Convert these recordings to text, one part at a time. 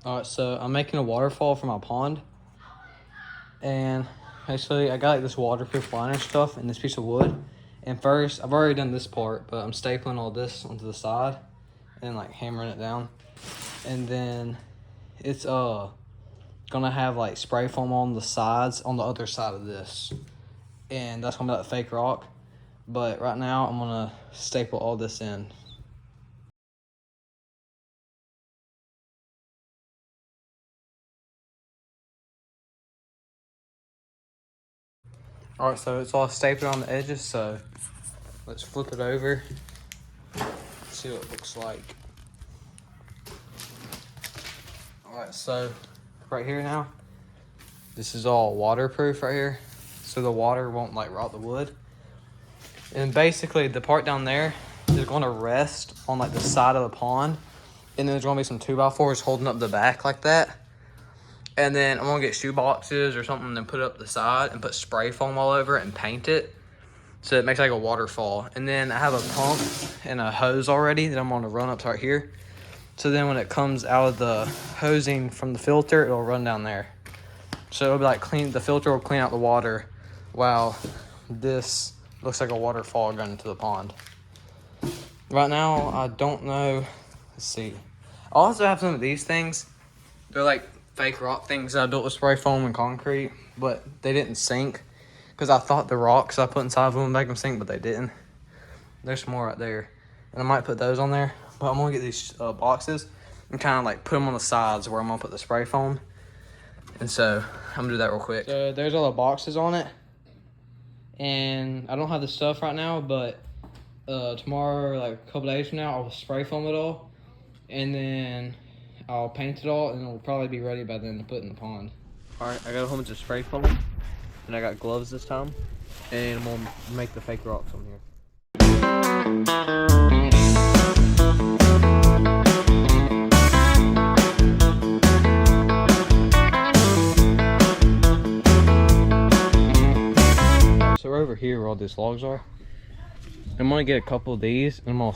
All right, so I'm making a waterfall for my pond. And actually, I got like this waterproof liner stuff and this piece of wood. And first, I've already done this part, but I'm stapling all this onto the side and like hammering it down. And then it's gonna have like spray foam on the sides on the other side of this. And that's gonna be like fake rock. But right now, I'm gonna staple all this in. All right, so it's all stapled on the edges, so let's flip it over, see what it looks like. All right, so right here now, this is all waterproof right here, so the water won't like rot the wood. And basically the part down there is gonna rest on like the side of the pond, and then there's gonna be some 2x4s holding up the back like that. And then I'm gonna get shoe boxes or something and put it up the side and put spray foam all over it and paint it so it makes like a waterfall. And then I have a pump and a hose already that I'm gonna run up to right here. So then when it comes out of the hosing from the filter, it'll run down there. So it'll be like the filter will clean out the water while this looks like a waterfall going into the pond. Right now, I don't know, let's see. I also have some of these things. They're like fake rock things that I built with spray foam and concrete, but they didn't sink because I thought the rocks I put inside of them would make them sink, but they didn't. There's some more right there, and I might put those on there, but I'm gonna get these boxes and kind of like put them on the sides where I'm gonna put the spray foam. And so I'm gonna do that real quick. So there's all the boxes on it, and I don't have the stuff right now, but tomorrow, like a couple days from now, I'll spray foam it all, and then I'll paint it all, and it'll probably be ready by then to put in the pond. All right, I got a whole bunch of spray foam, and I got gloves this time, and I'm gonna make the fake rocks on here. So we're over here where all these logs are. I'm gonna get a couple of these, and I'm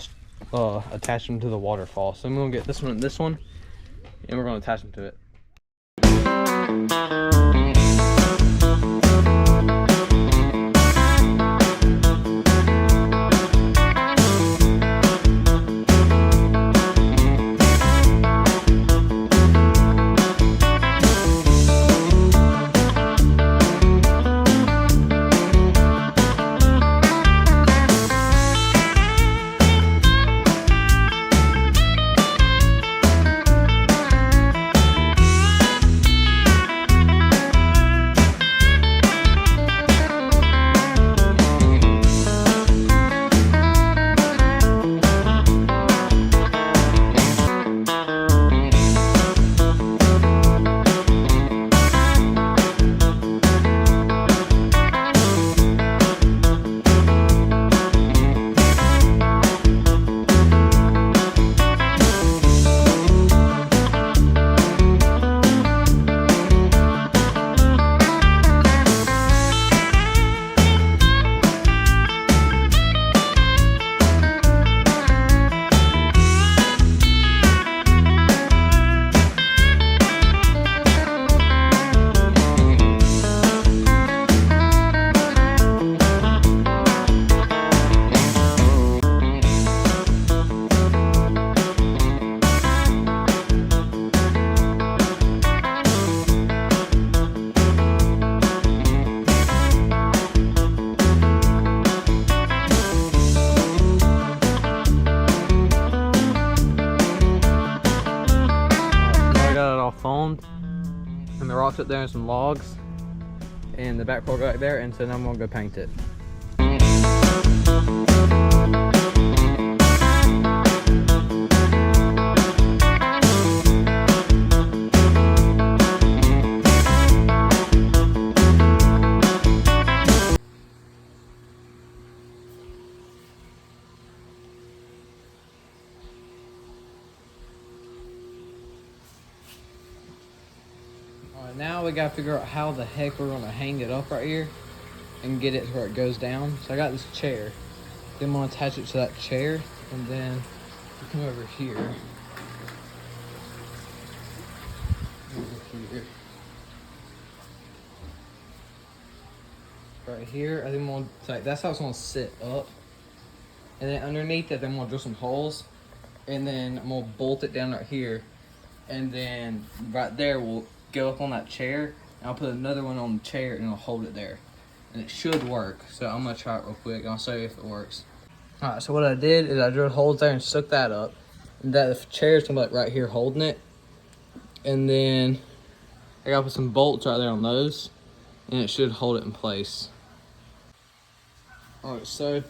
gonna attach them to the waterfall. So I'm gonna get this one and this one, and we're gonna attach them to it. Foamed, and the rocks up there and some logs, and the back part back there, and so now I'm gonna go paint it. Alright, now we gotta figure out how the heck we're gonna hang it up right here and get it to where it goes down. So I got this chair. Then I'm gonna attach it to that chair, and then we come over here. here. Right here, I think I'm gonna, like, that's how it's gonna sit up. And then underneath it, then I'm gonna drill some holes. And then I'm gonna bolt it down right here. And then right there, we'll go up on that chair. And I'll put another one on the chair and I'll hold it there. And it should work. So I'm gonna try it real quick and I'll show you if it works. All right, so what I did is I drilled holes there and stuck that up. And that chair's gonna be like right here holding it. And then I gotta put some bolts right there on those. And it should hold it in place. All right, so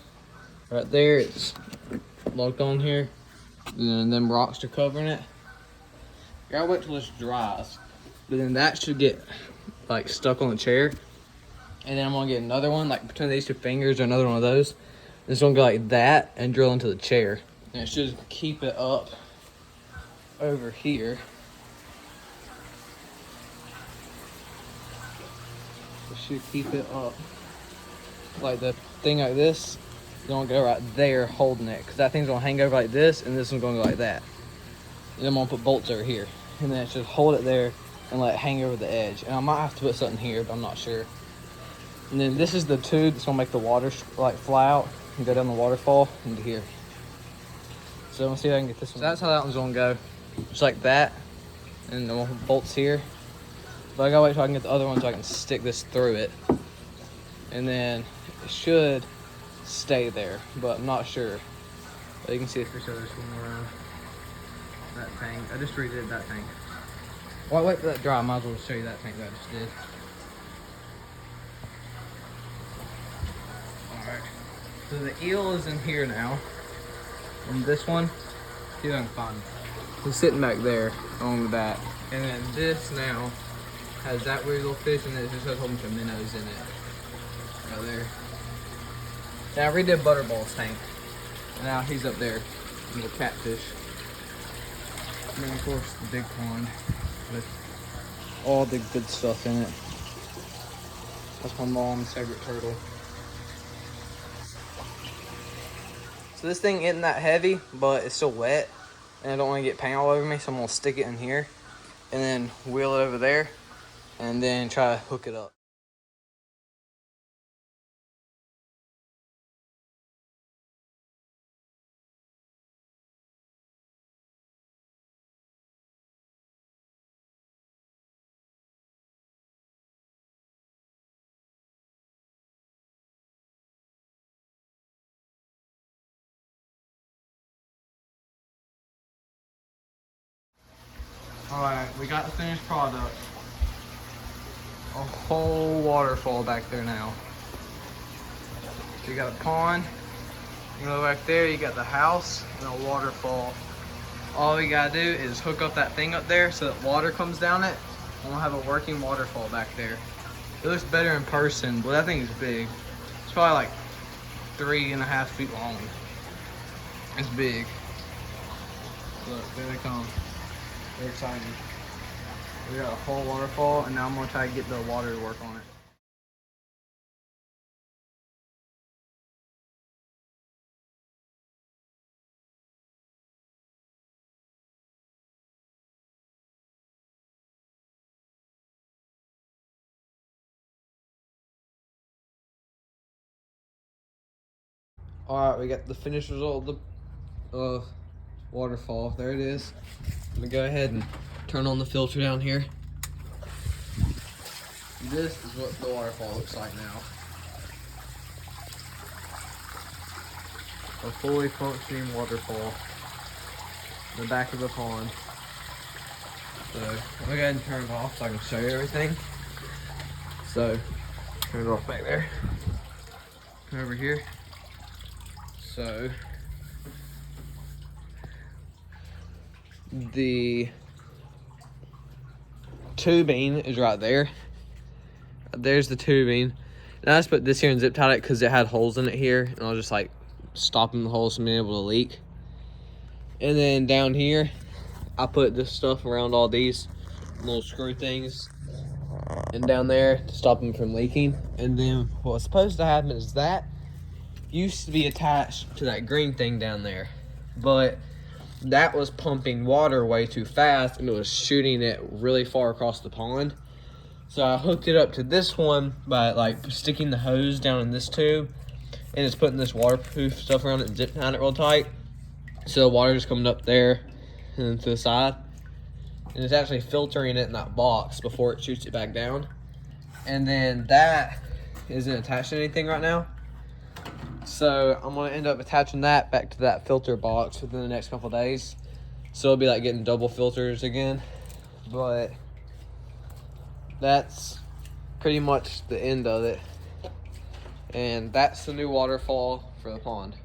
right there, it's locked on here. And then them rocks are covering it. You gotta wait till this dries. But then that should get like stuck on the chair. And then I'm gonna get another one, like between these two fingers or another one of those. And it's gonna go like that and drill into the chair. And it should keep it up over here. It should keep it up. Like the thing like this, it's gonna go right there holding it. Cause that thing's gonna hang over like this and this one's gonna go like that. And then I'm gonna put bolts over here. And then it should hold it there and let it hang over the edge. And I might have to put something here, but I'm not sure. And then this is the tube that's gonna make the water like fly out and go down the waterfall into here. So I'm gonna see if I can get this one. So that's how that one's gonna go. Just like that. And then we'll put bolts here. But I gotta wait till I can get the other one so I can stick this through it. And then it should stay there, but I'm not sure. But you can see if we show this one around. That tank. I just redid that tank. While I wait for that dry, I might as well show you that tank that I just did. Alright. So the eel is in here now. And this one, see if I can find it. He's sitting back there on the back. And then this now has that weird little fish and it just has a whole bunch of minnows in it. Right there. Now I redid Butterball's tank. And now he's up there. Little catfish. And then of course the big pond with all the good stuff in it. That's my mom's favorite turtle. So this thing isn't that heavy, but it's still wet. And I don't want to get paint all over me, so I'm gonna stick it in here and then wheel it over there and then try to hook it up. Alright, we got the finished product. A whole waterfall back there now. So you got a pond, you go back there, you got the house, and a waterfall. All we gotta do is hook up that thing up there so that water comes down it, and we'll have a working waterfall back there. It looks better in person, but that thing is big. It's probably like 3.5 feet long. It's big. Look, there they come. They're excited. We got a whole waterfall, and now I'm gonna try to get the water to work on it. Alright, we got the finished result of the waterfall. There it is. I'm gonna go ahead and turn on the filter down here. This is what the waterfall looks like now. A fully functioning waterfall in the back of the pond. So I'm gonna go ahead and turn it off so I can show you everything. So turn it off back there. Come over here. So the tubing is right there. There's the tubing. And I just put this here and zip tied it because it had holes in it here, and I was just like stopping the holes from being able to leak. And then down here, I put this stuff around all these little screw things, and down there to stop them from leaking. And then what's supposed to happen is that used to be attached to that green thing down there, but that was pumping water way too fast and it was shooting it really far across the pond. So I hooked it up to this one by like sticking the hose down in this tube, and it's putting this waterproof stuff around it and zip tying it real tight. So the water's coming up there and to the side, and it's actually filtering it in that box before it shoots it back down. And then that isn't attached to anything right now. So I'm gonna end up attaching that back to that filter box within the next couple days. So it'll be like getting double filters again. But that's pretty much the end of it. And that's the new waterfall for the pond.